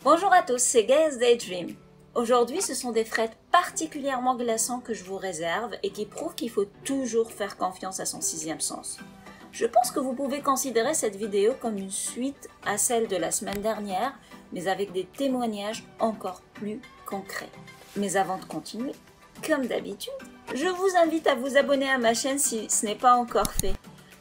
Bonjour à tous, c'est Gaia's Daydream. Aujourd'hui, ce sont des frettes particulièrement glaçants que je vous réserve et qui prouvent qu'il faut toujours faire confiance à son sixième sens. Je pense que vous pouvez considérer cette vidéo comme une suite à celle de la semaine dernière, mais avec des témoignages encore plus concrets. Mais avant de continuer, comme d'habitude, je vous invite à vous abonner à ma chaîne si ce n'est pas encore fait.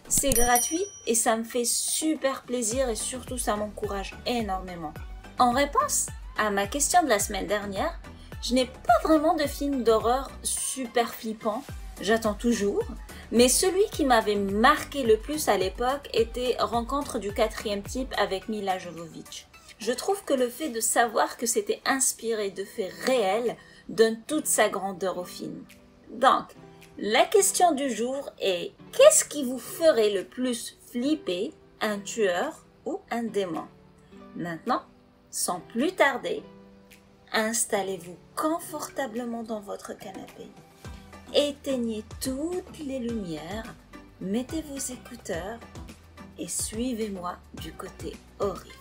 C'est gratuit et ça me fait super plaisir et surtout ça m'encourage énormément. En réponse à ma question de la semaine dernière, je n'ai pas vraiment de film d'horreur super flippant, j'attends toujours, mais celui qui m'avait marqué le plus à l'époque était Rencontre du quatrième type avec Milla Jovovich. Je trouve que le fait de savoir que c'était inspiré de faits réels donne toute sa grandeur au film. Donc, la question du jour est: qu'est-ce qui vous ferait le plus flipper, un tueur ou un démon? Maintenant, sans plus tarder, installez-vous confortablement dans votre canapé, éteignez toutes les lumières, mettez vos écouteurs et suivez-moi du côté horrifique.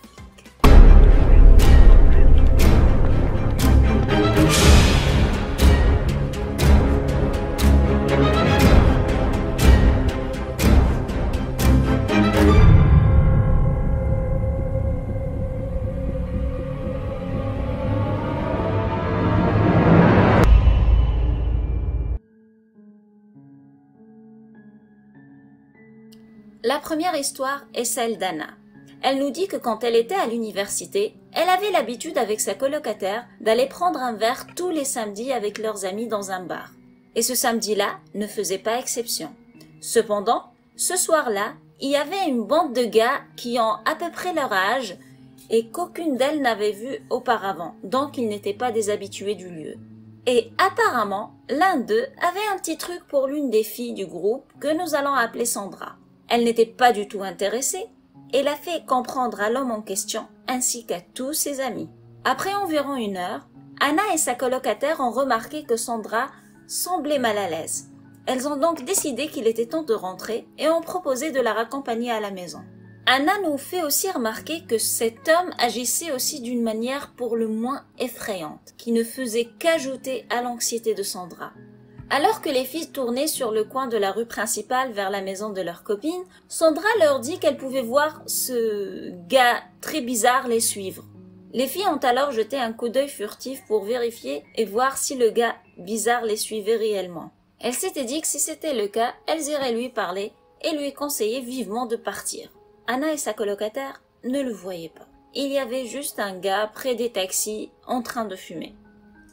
La première histoire est celle d'Anna. Elle nous dit que quand elle était à l'université, elle avait l'habitude avec sa colocataire d'aller prendre un verre tous les samedis avec leurs amis dans un bar. Et ce samedi-là ne faisait pas exception. Cependant, ce soir-là, il y avait une bande de gars qui ont à peu près leur âge et qu'aucune d'elles n'avait vu auparavant, donc ils n'étaient pas des habitués du lieu. Et apparemment, l'un d'eux avait un petit truc pour l'une des filles du groupe que nous allons appeler Sandra. Elle n'était pas du tout intéressée et l'a fait comprendre à l'homme en question ainsi qu'à tous ses amis. Après environ 1 heure, Anna et sa colocataire ont remarqué que Sandra semblait mal à l'aise. Elles ont donc décidé qu'il était temps de rentrer et ont proposé de la raccompagner à la maison. Anna nous fait aussi remarquer que cet homme agissait aussi d'une manière pour le moins effrayante, qui ne faisait qu'ajouter à l'anxiété de Sandra. Alors que les filles tournaient sur le coin de la rue principale vers la maison de leur copine, Sandra leur dit qu'elle pouvait voir ce gars très bizarre les suivre. Les filles ont alors jeté un coup d'œil furtif pour vérifier et voir si le gars bizarre les suivait réellement. Elles s'étaient dit que si c'était le cas, elles iraient lui parler et lui conseiller vivement de partir. Anna et sa colocataire ne le voyaient pas. Il y avait juste un gars près des taxis en train de fumer.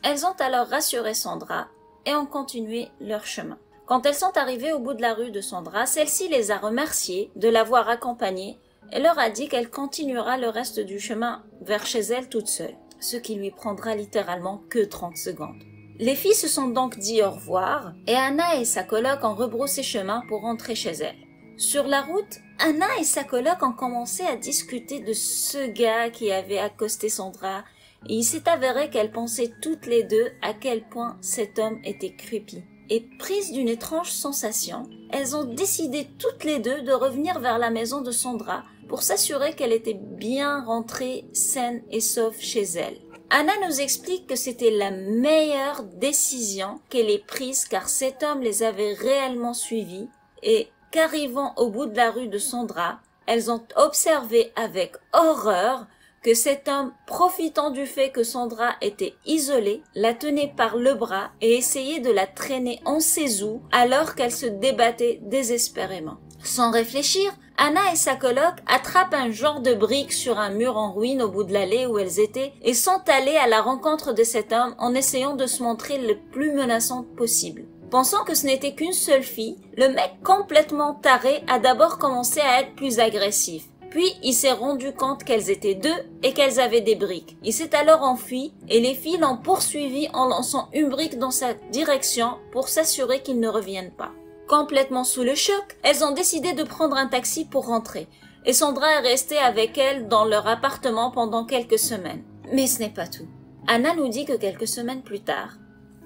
Elles ont alors rassuré Sandra et ont continué leur chemin. Quand elles sont arrivées au bout de la rue de Sandra, celle-ci les a remerciées de l'avoir accompagnée et leur a dit qu'elle continuera le reste du chemin vers chez elle toute seule, ce qui lui prendra littéralement que 30 secondes. Les filles se sont donc dit au revoir et Anna et sa coloc ont rebroussé chemin pour rentrer chez elles. Sur la route, Anna et sa coloc ont commencé à discuter de ce gars qui avait accosté Sandra. Et il s'est avéré qu'elles pensaient toutes les deux à quel point cet homme était creepy. Et prises d'une étrange sensation, elles ont décidé toutes les deux de revenir vers la maison de Sandra pour s'assurer qu'elle était bien rentrée saine et sauve chez elle. Anna nous explique que c'était la meilleure décision qu'elle ait prise car cet homme les avait réellement suivis et qu'arrivant au bout de la rue de Sandra, elles ont observé avec horreur que cet homme, profitant du fait que Sandra était isolée, la tenait par le bras et essayait de la traîner en ses joues alors qu'elle se débattait désespérément. Sans réfléchir, Anna et sa coloc attrapent un genre de brique sur un mur en ruine au bout de l'allée où elles étaient et sont allées à la rencontre de cet homme en essayant de se montrer le plus menaçante possible. Pensant que ce n'était qu'une seule fille, le mec complètement taré a d'abord commencé à être plus agressif. Puis, il s'est rendu compte qu'elles étaient deux et qu'elles avaient des briques. Il s'est alors enfui et les filles l'ont poursuivi en lançant une brique dans sa direction pour s'assurer qu'il ne revienne pas. Complètement sous le choc, elles ont décidé de prendre un taxi pour rentrer. Et Sandra est restée avec elles dans leur appartement pendant quelques semaines. Mais ce n'est pas tout. Anna nous dit que quelques semaines plus tard,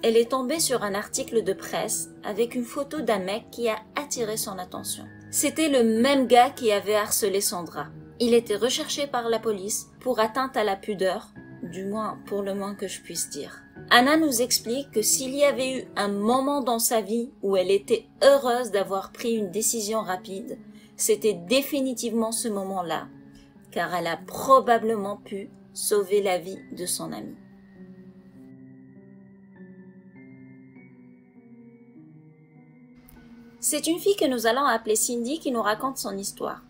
elle est tombée sur un article de presse avec une photo d'un mec qui a attiré son attention. C'était le même gars qui avait harcelé Sandra. Il était recherché par la police pour atteinte à la pudeur du moins pour le moins que je puisse dire. Anna nous explique que s'il y avait eu un moment dans sa vie où elle était heureuse d'avoir pris une décision rapide, c'était définitivement ce moment-là, car elle a probablement pu sauver la vie de son amie. C'est une fille que nous allons appeler Cindy qui nous raconte son histoire.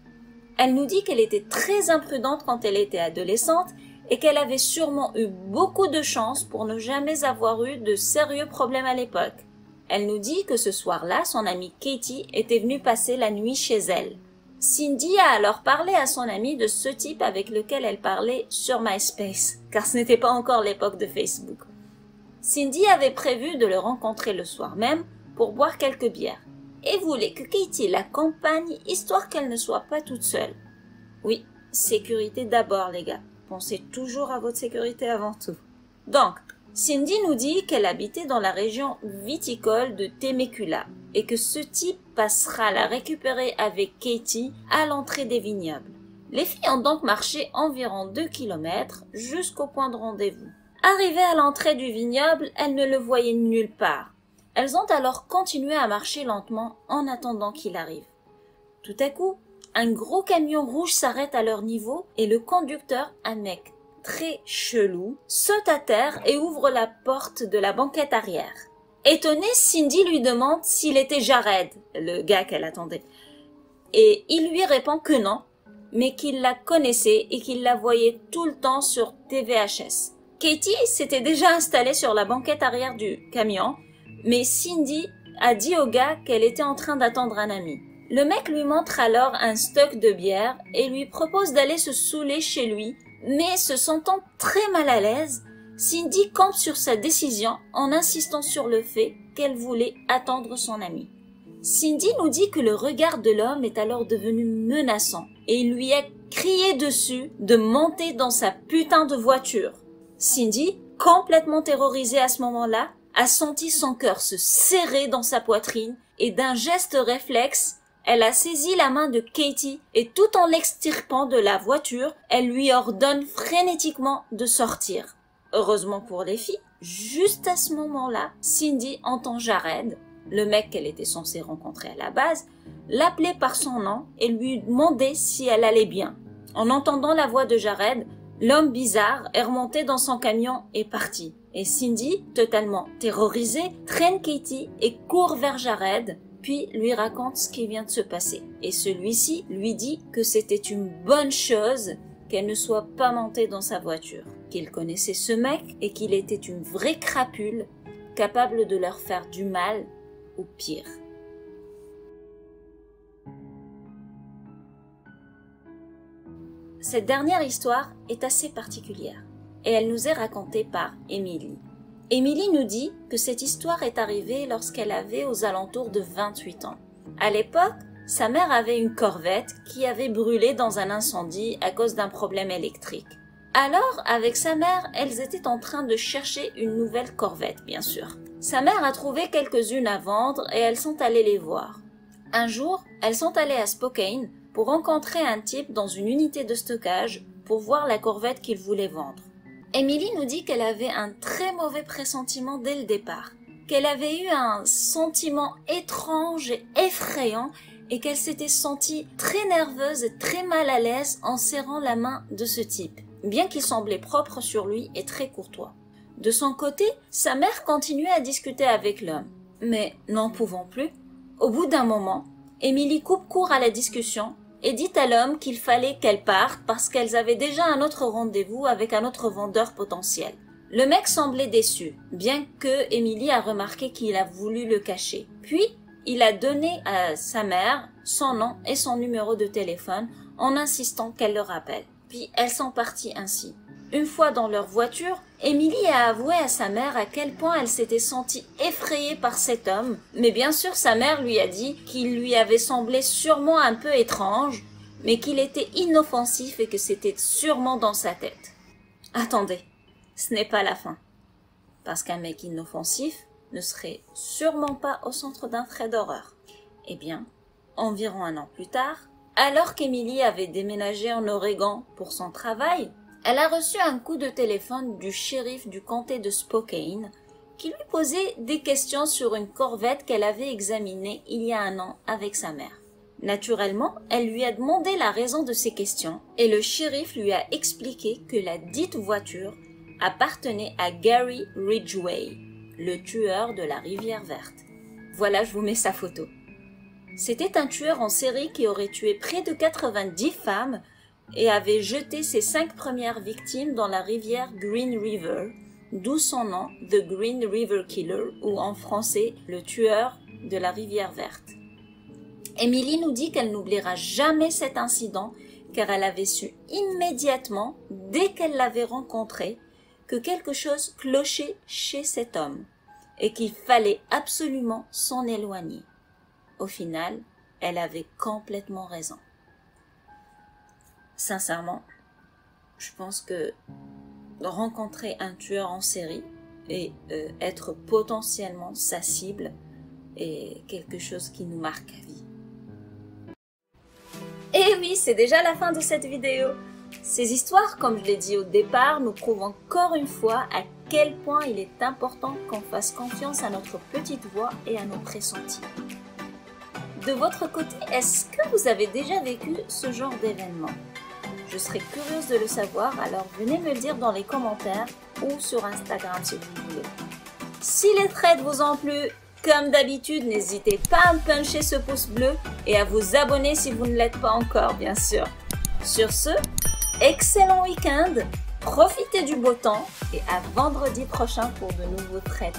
Elle nous dit qu'elle était très imprudente quand elle était adolescente et qu'elle avait sûrement eu beaucoup de chance pour ne jamais avoir eu de sérieux problèmes à l'époque. Elle nous dit que ce soir-là, son amie Katie était venue passer la nuit chez elle. Cindy a alors parlé à son amie de ce type avec lequel elle parlait sur MySpace, car ce n'était pas encore l'époque de Facebook. Cindy avait prévu de le rencontrer le soir même pour boire quelques bières et voulait que Katie l'accompagne histoire qu'elle ne soit pas toute seule. Oui, sécurité d'abord les gars. Pensez toujours à votre sécurité avant tout. Donc, Cindy nous dit qu'elle habitait dans la région viticole de Temecula et que ce type passera la récupérer avec Katie à l'entrée des vignobles. Les filles ont donc marché environ 2 kilomètres jusqu'au point de rendez-vous. Arrivées à l'entrée du vignoble, elles ne le voyaient nulle part. Elles ont alors continué à marcher lentement en attendant qu'il arrive. Tout à coup, un gros camion rouge s'arrête à leur niveau et le conducteur, un mec très chelou, saute à terre et ouvre la porte de la banquette arrière. Étonnée, Cindy lui demande s'il était Jared, le gars qu'elle attendait. Et il lui répond que non, mais qu'il la connaissait et qu'il la voyait tout le temps sur TVHS. Katie s'était déjà installée sur la banquette arrière du camion, mais Cindy a dit au gars qu'elle était en train d'attendre un ami. Le mec lui montre alors un stock de bière et lui propose d'aller se saouler chez lui, mais se sentant très mal à l'aise, Cindy campe sur sa décision en insistant sur le fait qu'elle voulait attendre son ami. Cindy nous dit que le regard de l'homme est alors devenu menaçant et il lui a crié dessus de monter dans sa putain de voiture. Cindy, complètement terrorisée à ce moment-là, a senti son cœur se serrer dans sa poitrine et d'un geste réflexe, elle a saisi la main de Katie et tout en l'extirpant de la voiture, elle lui ordonne frénétiquement de sortir. Heureusement pour les filles, juste à ce moment-là, Cindy entend Jared, le mec qu'elle était censée rencontrer à la base, l'appeler par son nom et lui demander si elle allait bien. En entendant la voix de Jared, l'homme bizarre est remonté dans son camion et parti. Et Cindy, totalement terrorisée, traîne Katie et court vers Jared, puis lui raconte ce qui vient de se passer. Et celui-ci lui dit que c'était une bonne chose qu'elle ne soit pas montée dans sa voiture, qu'il connaissait ce mec et qu'il était une vraie crapule capable de leur faire du mal ou pire. Cette dernière histoire est assez particulière et elle nous est racontée par Emily. Emily nous dit que cette histoire est arrivée lorsqu'elle avait aux alentours de 28 ans. À l'époque, sa mère avait une Corvette qui avait brûlé dans un incendie à cause d'un problème électrique. Alors, avec sa mère, elles étaient en train de chercher une nouvelle Corvette, bien sûr. Sa mère a trouvé quelques-unes à vendre et elles sont allées les voir. Un jour, elles sont allées à Spokane pour rencontrer un type dans une unité de stockage pour voir la Corvette qu'il voulait vendre. Emily nous dit qu'elle avait un très mauvais pressentiment dès le départ, qu'elle avait eu un sentiment étrange et effrayant et qu'elle s'était sentie très nerveuse et très mal à l'aise en serrant la main de ce type, bien qu'il semblait propre sur lui et très courtois. De son côté, sa mère continuait à discuter avec l'homme, mais n'en pouvant plus, au bout d'un moment, Emily coupe court à la discussion et dit à l'homme qu'il fallait qu'elle parte parce qu'elles avaient déjà un autre rendez-vous avec un autre vendeur potentiel. Le mec semblait déçu, bien que Emily a remarqué qu'il a voulu le cacher. Puis, il a donné à sa mère son nom et son numéro de téléphone en insistant qu'elle le rappelle. Puis, elles sont parties ainsi. Une fois dans leur voiture, Emily a avoué à sa mère à quel point elle s'était sentie effrayée par cet homme, mais bien sûr sa mère lui a dit qu'il lui avait semblé sûrement un peu étrange, mais qu'il était inoffensif et que c'était sûrement dans sa tête. Attendez, ce n'est pas la fin, parce qu'un mec inoffensif ne serait sûrement pas au centre d'un trait d'horreur. Eh bien, environ 1 an plus tard, alors qu'Emily avait déménagé en Oregon pour son travail, Elle a reçu un coup de téléphone du shérif du comté de Spokane qui lui posait des questions sur une corvette qu'elle avait examinée il y a un an avec sa mère. Naturellement, elle lui a demandé la raison de ces questions et le shérif lui a expliqué que la dite voiture appartenait à Gary Ridgway, le tueur de la Rivière Verte. Voilà, je vous mets sa photo. C'était un tueur en série qui aurait tué près de 90 femmes et avait jeté ses 5 premières victimes dans la rivière Green River, d'où son nom, The Green River Killer, ou en français, le tueur de la Rivière Verte. Emily nous dit qu'elle n'oubliera jamais cet incident car elle avait su immédiatement, dès qu'elle l'avait rencontré, que quelque chose clochait chez cet homme et qu'il fallait absolument s'en éloigner. Au final, elle avait complètement raison. Sincèrement, je pense que rencontrer un tueur en série et être potentiellement sa cible est quelque chose qui nous marque à vie. Et oui, c'est déjà la fin de cette vidéo. Ces histoires, comme je l'ai dit au départ, nous prouvent encore une fois à quel point il est important qu'on fasse confiance à notre petite voix et à nos pressentis. De votre côté, est-ce que vous avez déjà vécu ce genre d'événement? Je serais curieuse de le savoir, alors venez me le dire dans les commentaires ou sur Instagram si vous voulez. Si les trades vous ont plu, comme d'habitude, n'hésitez pas à me puncher ce pouce bleu et à vous abonner si vous ne l'êtes pas encore, bien sûr. Sur ce, excellent week-end, profitez du beau temps et à vendredi prochain pour de nouveaux trades.